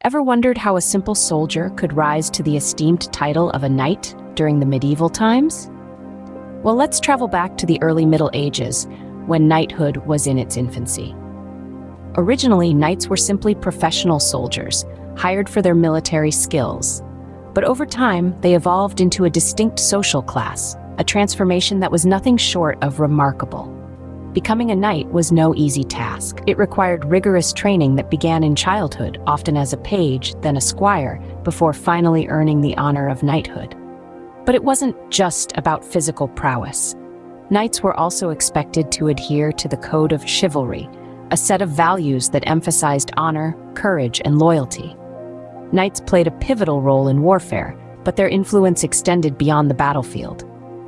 Ever wondered how a simple soldier could rise to the esteemed title of a knight during the medieval times? Well, let's travel back to the early Middle Ages, when knighthood was in its infancy. Originally, knights were simply professional soldiers, hired for their military skills. But over time, they evolved into a distinct social class, a transformation that was nothing short of remarkable. Becoming a knight was no easy task. It required rigorous training that began in childhood, often as a page, then a squire, before finally earning the honor of knighthood. But it wasn't just about physical prowess. Knights were also expected to adhere to the code of chivalry, a set of values that emphasized honor, courage, and loyalty. Knights played a pivotal role in warfare, but their influence extended beyond the battlefield.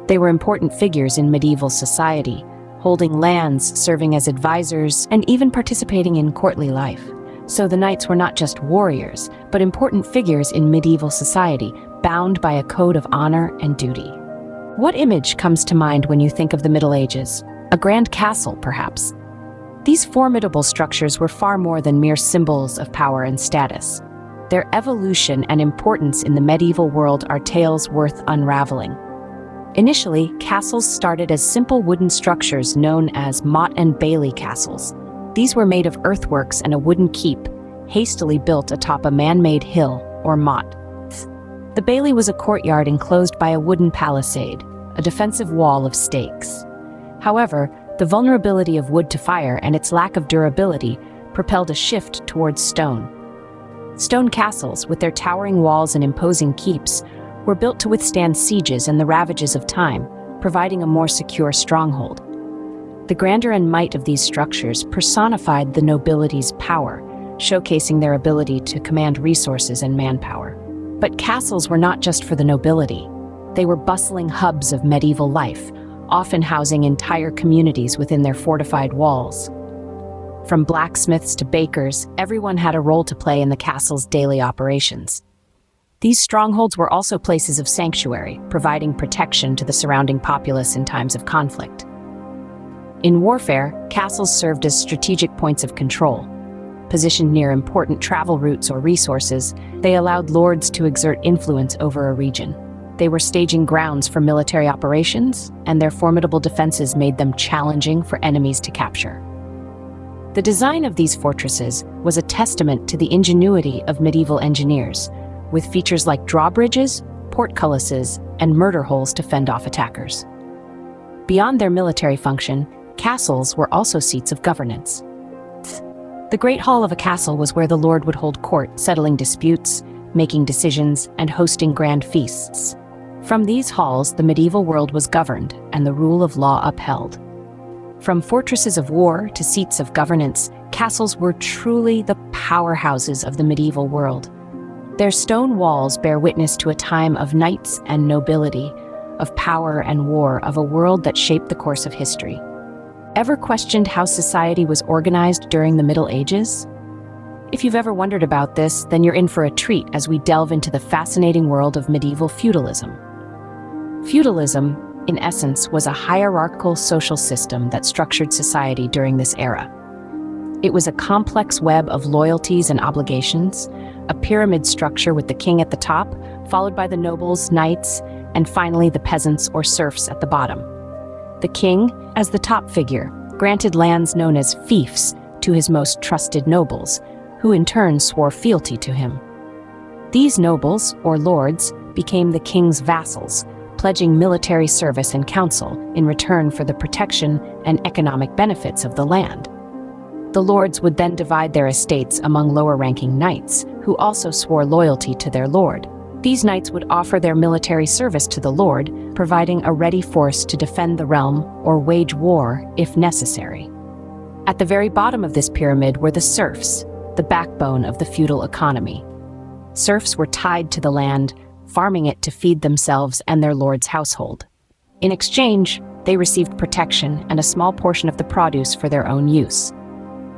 They were important figures in medieval society, holding lands, serving as advisors, and even participating in courtly life. So the knights were not just warriors, but important figures in medieval society, bound by a code of honor and duty. What image comes to mind when you think of the Middle Ages? A grand castle, perhaps? These formidable structures were far more than mere symbols of power and status. Their evolution and importance in the medieval world are tales worth unraveling. Initially, castles started as simple wooden structures known as motte and bailey castles. These were made of earthworks and a wooden keep, hastily built atop a man-made hill, or motte. The bailey was a courtyard enclosed by a wooden palisade, a defensive wall of stakes. However, the vulnerability of wood to fire and its lack of durability propelled a shift towards stone. Stone castles, with their towering walls and imposing keeps, were built to withstand sieges and the ravages of time, providing a more secure stronghold. The grandeur and might of these structures personified the nobility's power, showcasing their ability to command resources and manpower. But castles were not just for the nobility. They were bustling hubs of medieval life, often housing entire communities within their fortified walls. From blacksmiths to bakers, everyone had a role to play in the castle's daily operations. These strongholds were also places of sanctuary, providing protection to the surrounding populace in times of conflict. In warfare, castles served as strategic points of control. Positioned near important travel routes or resources, they allowed lords to exert influence over a region. They were staging grounds for military operations, and their formidable defenses made them challenging for enemies to capture. The design of these fortresses was a testament to the ingenuity of medieval engineers, with features like drawbridges, portcullises, and murder holes to fend off attackers. Beyond their military function, castles were also seats of governance. The Great Hall of a castle was where the lord would hold court, settling disputes, making decisions, and hosting grand feasts. From these halls, the medieval world was governed and the rule of law upheld. From fortresses of war to seats of governance, castles were truly the powerhouses of the medieval world. Their stone walls bear witness to a time of knights and nobility, of power and war, of a world that shaped the course of history. Ever questioned how society was organized during the Middle Ages? If you've ever wondered about this, then you're in for a treat as we delve into the fascinating world of medieval feudalism. Feudalism, in essence, was a hierarchical social system that structured society during this era. It was a complex web of loyalties and obligations, a pyramid structure with the king at the top, followed by the nobles, knights, and finally the peasants or serfs at the bottom. The king, as the top figure, granted lands known as fiefs to his most trusted nobles, who in turn swore fealty to him. These nobles, or lords, became the king's vassals, pledging military service and counsel in return for the protection and economic benefits of the land. The lords would then divide their estates among lower-ranking knights, who also swore loyalty to their lord. These knights would offer their military service to the lord, providing a ready force to defend the realm or wage war if necessary. At the very bottom of this pyramid were the serfs, the backbone of the feudal economy. Serfs were tied to the land, farming it to feed themselves and their lord's household. In exchange, they received protection and a small portion of the produce for their own use.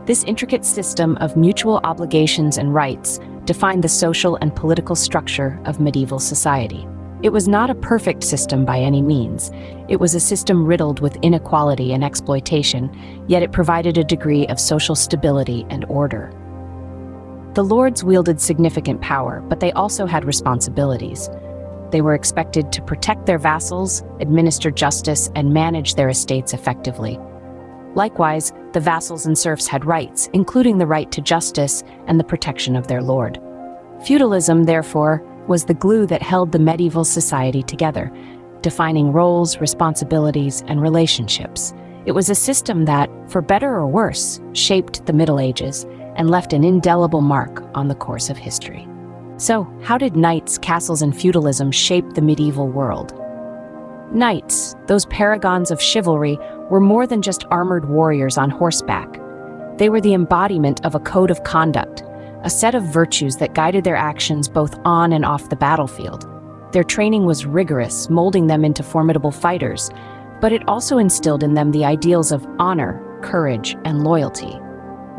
This intricate system of mutual obligations and rights defined the social and political structure of medieval society. It was not a perfect system by any means. It was a system riddled with inequality and exploitation, yet it provided a degree of social stability and order. The lords wielded significant power, but they also had responsibilities. They were expected to protect their vassals, administer justice, and manage their estates effectively. Likewise, the vassals and serfs had rights, including the right to justice and the protection of their lord. Feudalism, therefore, was the glue that held the medieval society together, defining roles, responsibilities, and relationships. It was a system that, for better or worse, shaped the Middle Ages and left an indelible mark on the course of history. So, how did knights, castles, and feudalism shape the medieval world? Knights, those paragons of chivalry, were more than just armored warriors on horseback. They were the embodiment of a code of conduct, a set of virtues that guided their actions both on and off the battlefield. Their training was rigorous, molding them into formidable fighters, but it also instilled in them the ideals of honor, courage, and loyalty.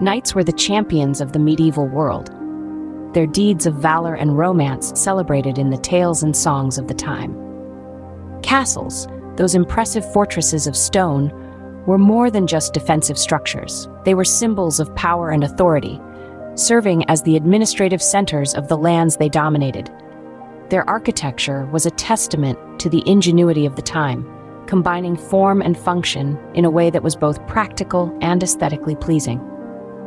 Knights were the champions of the medieval world, their deeds of valor and romance celebrated in the tales and songs of the time. Castles, those impressive fortresses of stone, were more than just defensive structures. They were symbols of power and authority, serving as the administrative centers of the lands they dominated. Their architecture was a testament to the ingenuity of the time, combining form and function in a way that was both practical and aesthetically pleasing.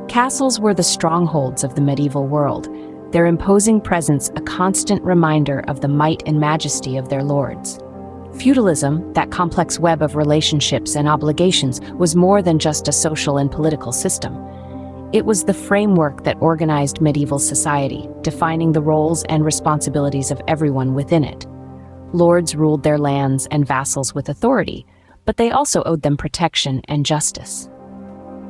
Castles were the strongholds of the medieval world, their imposing presence a constant reminder of the might and majesty of their lords. Feudalism, that complex web of relationships and obligations, was more than just a social and political system. It was the framework that organized medieval society, defining the roles and responsibilities of everyone within it. Lords ruled their lands and vassals with authority, but they also owed them protection and justice.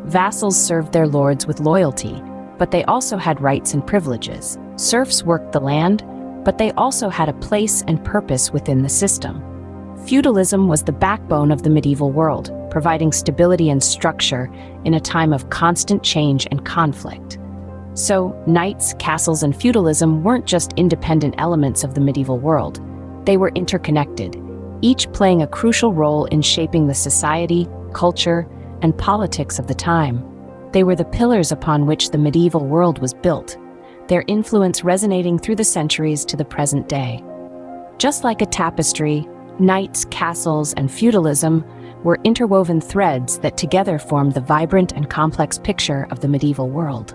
Vassals served their lords with loyalty, but they also had rights and privileges. Serfs worked the land, but they also had a place and purpose within the system. Feudalism was the backbone of the medieval world, providing stability and structure in a time of constant change and conflict. So, knights, castles, and feudalism weren't just independent elements of the medieval world. They were interconnected, each playing a crucial role in shaping the society, culture, and politics of the time. They were the pillars upon which the medieval world was built, their influence resonating through the centuries to the present day. Just like a tapestry, knights, castles, and feudalism were interwoven threads that together formed the vibrant and complex picture of the medieval world.